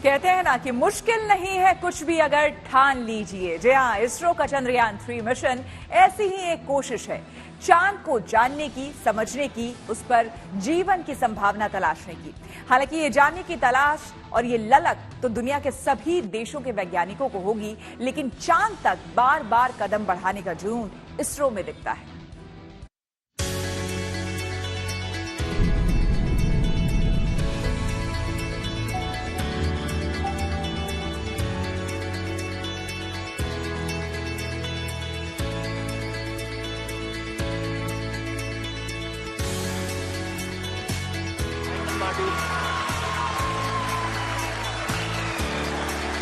कहते हैं ना कि मुश्किल नहीं है कुछ भी अगर ठान लीजिए। जी हाँ, इसरो का चंद्रयान 3 मिशन ऐसी ही एक कोशिश है, चांद को जानने की, समझने की, उस पर जीवन की संभावना तलाशने की। हालांकि ये जानने की तलाश और ये ललक तो दुनिया के सभी देशों के वैज्ञानिकों को होगी, लेकिन चांद तक बार बार कदम बढ़ाने का जुनून इसरो में दिखता है।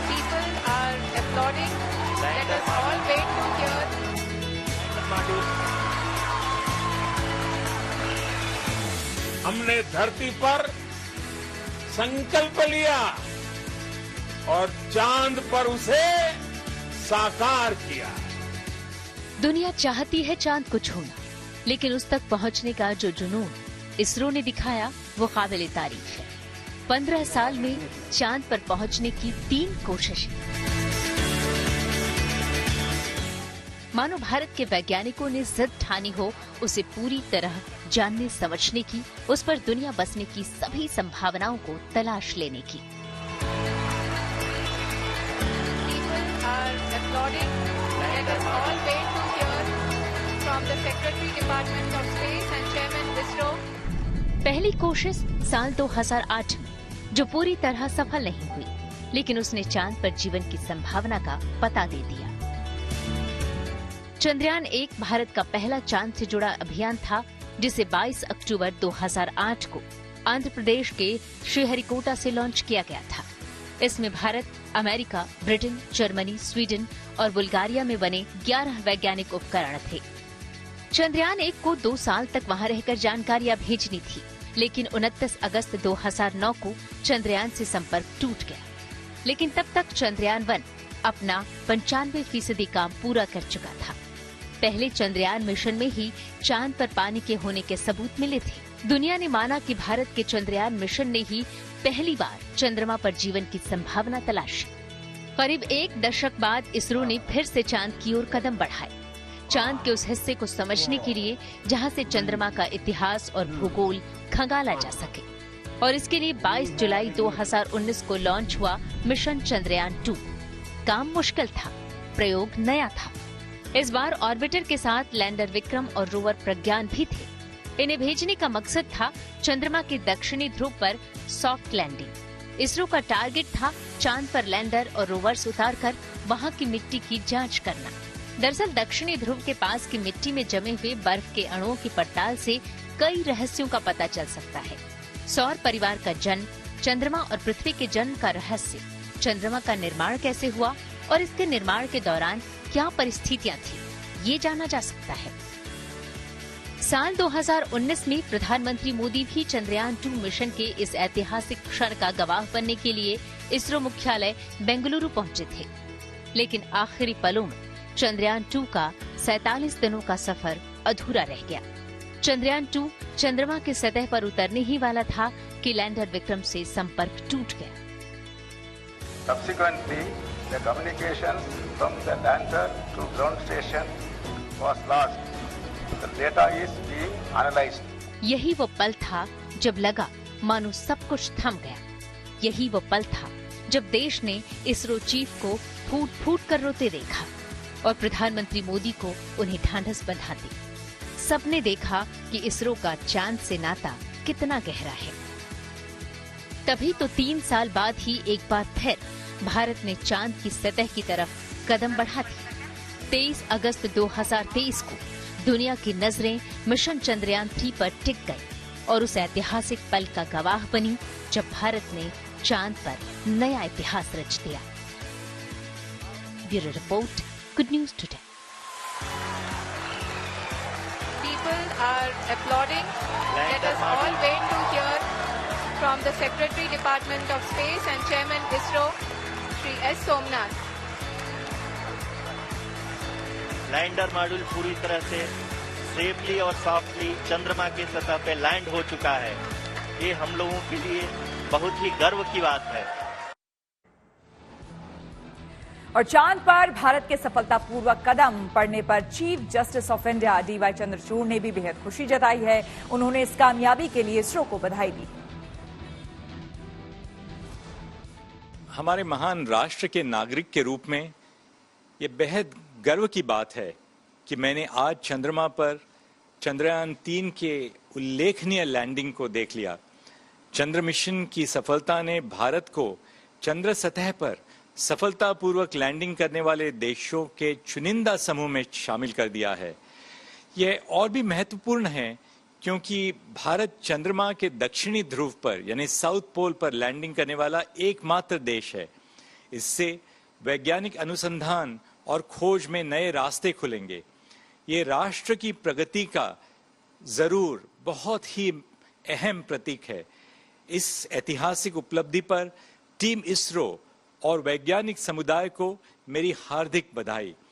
People are applauding. Let us all wait to hear. हमने धरती पर संकल्प लिया और चांद पर उसे साकार किया। दुनिया चाहती है चांद को छूना, लेकिन उस तक पहुंचने का जो जुनून इसरो ने दिखाया वो काबिल तारीफ है। 15 साल में चांद पर पहुंचने की 3 कोशिशें। मानो भारत के वैज्ञानिकों ने जिद ठानी हो उसे पूरी तरह जानने समझने की, उस पर दुनिया बसने की सभी संभावनाओं को तलाश लेने की। People are applauding. Let us all wait to hear from the Secretary Department of Space and Chairman ISRO. पहली कोशिश साल 2008 में, जो पूरी तरह सफल नहीं हुई, लेकिन उसने चांद पर जीवन की संभावना का पता दे दिया। चंद्रयान 1 भारत का पहला चांद से जुड़ा अभियान था, जिसे 22 अक्टूबर 2008 को आंध्र प्रदेश के श्रीहरिकोटा से लॉन्च किया गया था। इसमें Bharat, America, Britain, Germany, Sweden और बुल्गारिया में बने 11 वैज्ञानिक उपकरण थे। चंद्रयान 1 को 2 साल तक वहां रहकर जानकारियां भेजनी थी, लेकिन 29 अगस्त 2009 को चंद्रयान से संपर्क टूट गया। लेकिन तब तक चंद्रयान 1 अपना 95% काम पूरा कर चुका था। पहले चंद्रयान मिशन में ही चांद पर पानी के होने के सबूत मिले थे। दुनिया ने माना कि भारत के चंद्रयान मिशन ने ही पहली बार चंद्रमा पर जीवन की संभावना तलाशी। करीब 1 दशक बाद इसरो ने फिर से चांद की ओर कदम बढ़ाए, चांद के उस हिस्से को समझने के लिए जहां से चंद्रमा का इतिहास और भूगोल खंगाला जा सके। और इसके लिए 22 जुलाई 2019 को लॉन्च हुआ मिशन चंद्रयान 2। काम मुश्किल था, प्रयोग नया था। इस बार ऑर्बिटर के साथ लैंडर विक्रम और रोवर प्रज्ञान भी थे। इन्हें भेजने का मकसद था चंद्रमा के दक्षिणी ध्रुव पर सॉफ्ट लैंडिंग। इसरो का टारगेट था चांद पर लैंडर और रोवर्स उतारकर वहां की मिट्टी की जांच करना। दरअसल दक्षिणी ध्रुव के पास की मिट्टी में जमे हुए बर्फ के अणुओं की पड़ताल से कई रहस्यों का पता चल सकता है। सौर परिवार का जन्म, चंद्रमा और पृथ्वी के जन्म का रहस्य, चंद्रमा का निर्माण कैसे हुआ और इसके निर्माण के दौरान क्या परिस्थितियां थी, ये जाना जा सकता है। साल 2019 में प्रधानमंत्री मोदी भी चंद्रयान 2 मिशन के इस ऐतिहासिक क्षण का गवाह बनने के लिए इसरो मुख्यालय बेंगलुरु पहुंचे थे। लेकिन आखिरी पलों में चंद्रयान 2 का 47 दिनों का सफर अधूरा रह गया। चंद्रयान 2 चंद्रमा की सतह पर उतरने ही वाला था कि लैंडर विक्रम से संपर्क टूट गया। Subsequently, the communication from the lander to ground station was lost. The data is being analyzed. यही वो पल था जब लगा मानो सब कुछ थम गया। यही वो पल था जब देश ने इसरो चीफ को फूट फूट कर रोते देखा और प्रधानमंत्री मोदी को उन्हें ढांढस बंधा दी। सबने देखा कि इसरो का चांद से नाता कितना गहरा है। तभी तो 3 साल बाद ही एक बार फिर भारत ने चांद की सतह की तरफ कदम बढ़ा दी। 23 अगस्त 2023 को दुनिया की नजरें मिशन चंद्रयान 3 पर टिक गई और उस ऐतिहासिक पल का गवाह बनी जब भारत ने चांद पर नया इतिहास रच दिया। Bureau report, good news today. People are applauding. Let us all wait to hear from the Secretary Department of Space and Chairman ISRO, Shri S. Somnath. Lander module पूरी तरह से सेफली और सॉफ्टली चंद्रमा की सतह पे लैंड हो चुका है। ये हम लोगों के लिए बहुत ही गर्व की बात है। और चांद पर भारत के सफलतापूर्वक कदम पड़ने पर chief justice of India DY Chandrachud ने भी बेहद खुशी जताई है। उन्होंने इस कामयाबी के लिए इसरो को बधाई दी। हमारे महान राष्ट्र के नागरिक के रूप में ये बेहद गर्व की बात है कि मैंने आज चंद्रमा पर चंद्रयान 3 के उल्लेखनीय लैंडिंग को देख लिया। चंद्र मिशन की सफलता ने भारत को चंद्र सतह पर सफलतापूर्वक लैंडिंग करने वाले देशों के चुनिंदा समूह में शामिल कर दिया है। यह और भी महत्वपूर्ण है क्योंकि भारत चंद्रमा के दक्षिणी ध्रुव पर यानी साउथ पोल पर लैंडिंग करने वाला एकमात्र देश है। इससे वैज्ञानिक अनुसंधान और खोज में नए रास्ते खुलेंगे। ये राष्ट्र की प्रगति का जरूर बहुत ही अहम प्रतीक है। इस ऐतिहासिक उपलब्धि पर टीम इसरो और वैज्ञानिक समुदाय को मेरी हार्दिक बधाई।